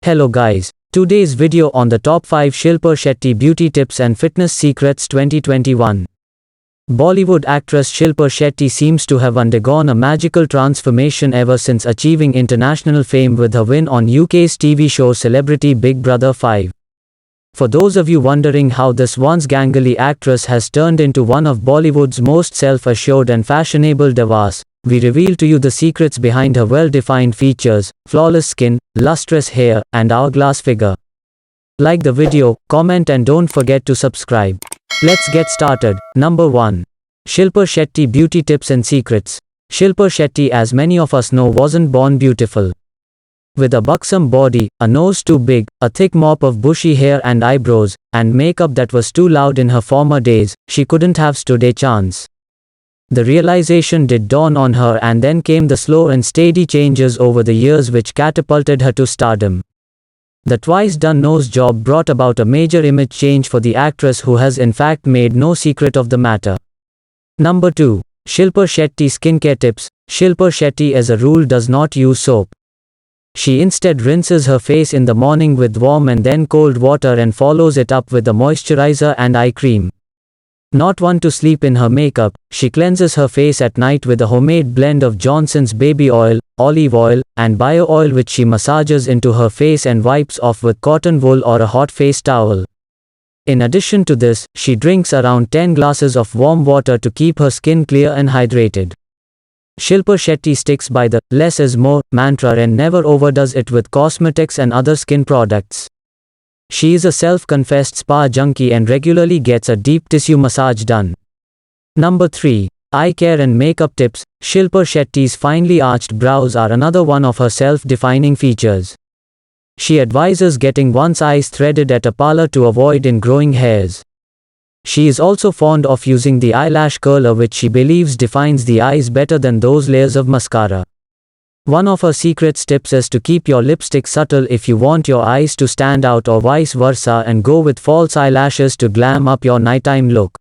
Hello guys, today's video on the top 5 Shilpa Shetty beauty tips and fitness secrets 2021. Bollywood actress Shilpa Shetty seems to have undergone a magical transformation ever since achieving international fame with her win on UK's TV show Celebrity Big Brother 5. For those of you wondering how this once gangly actress has turned into one of Bollywood's most self-assured and fashionable divas, we reveal to you the secrets behind her well-defined features, flawless skin, lustrous hair, and hourglass figure. Like the video, comment and don't forget to subscribe. Let's get started. Number 1. Shilpa Shetty Beauty Tips and Secrets. Shilpa Shetty, as many of us know, wasn't born beautiful. With a buxom body, a nose too big, a thick mop of bushy hair and eyebrows, and makeup that was too loud in her former days, she couldn't have stood a chance. The realization did dawn on her, and then came the slow and steady changes over the years which catapulted her to stardom. The twice-done nose job brought about a major image change for the actress, who has in fact made no secret of the matter. Number 2. Shilpa Shetty Skincare Tips. Shilpa Shetty as a rule does not use soap. She instead rinses her face in the morning with warm and then cold water and follows it up with a moisturizer and eye cream. Not one to sleep in her makeup, she cleanses her face at night with a homemade blend of Johnson's baby oil, olive oil, and bio oil, which she massages into her face and wipes off with cotton wool or a hot face towel. In addition to this, she drinks around 10 glasses of warm water to keep her skin clear and hydrated. Shilpa Shetty sticks by the "less is more" mantra and never overdoes it with cosmetics and other skin products. She is a self-confessed spa junkie and regularly gets a deep tissue massage done. Number 3. Eye care and makeup tips. Shilpa Shetty's finely arched brows are another one of her self-defining features. She advises getting one's eyes threaded at a parlor to avoid ingrowing hairs. She is also fond of using the eyelash curler, which she believes defines the eyes better than those layers of mascara. One of her secret tips is to keep your lipstick subtle if you want your eyes to stand out, or vice versa, and go with false eyelashes to glam up your nighttime look.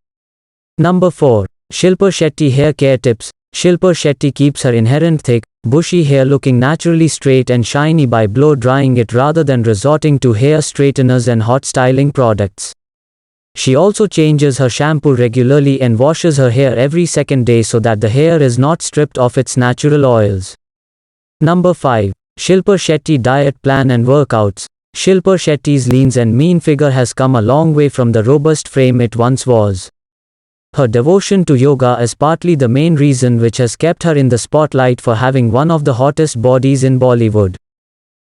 Number 4. Shilpa Shetty Hair Care Tips. Shilpa Shetty keeps her inherent thick, bushy hair looking naturally straight and shiny by blow drying it rather than resorting to hair straighteners and hot styling products. She also changes her shampoo regularly and washes her hair every second day so that the hair is not stripped of its natural oils. Number 5. Shilpa Shetty Diet Plan and Workouts. Shilpa Shetty's lean and mean figure has come a long way from the robust frame it once was. Her devotion to yoga is partly the main reason which has kept her in the spotlight for having one of the hottest bodies in Bollywood.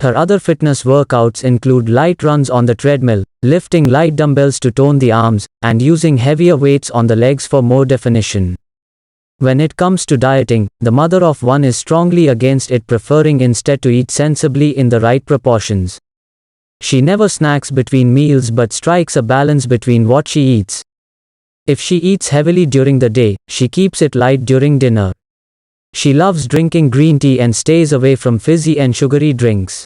Her other fitness workouts include light runs on the treadmill, lifting light dumbbells to tone the arms, and using heavier weights on the legs for more definition. When it comes to dieting, the mother of one is strongly against it, preferring instead to eat sensibly in the right proportions. She never snacks between meals but strikes a balance between what she eats. If she eats heavily during the day, she keeps it light during dinner. She loves drinking green tea and stays away from fizzy and sugary drinks.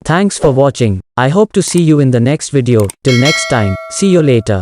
Thanks for watching. I hope to see you in the next video. Till next time, see you later.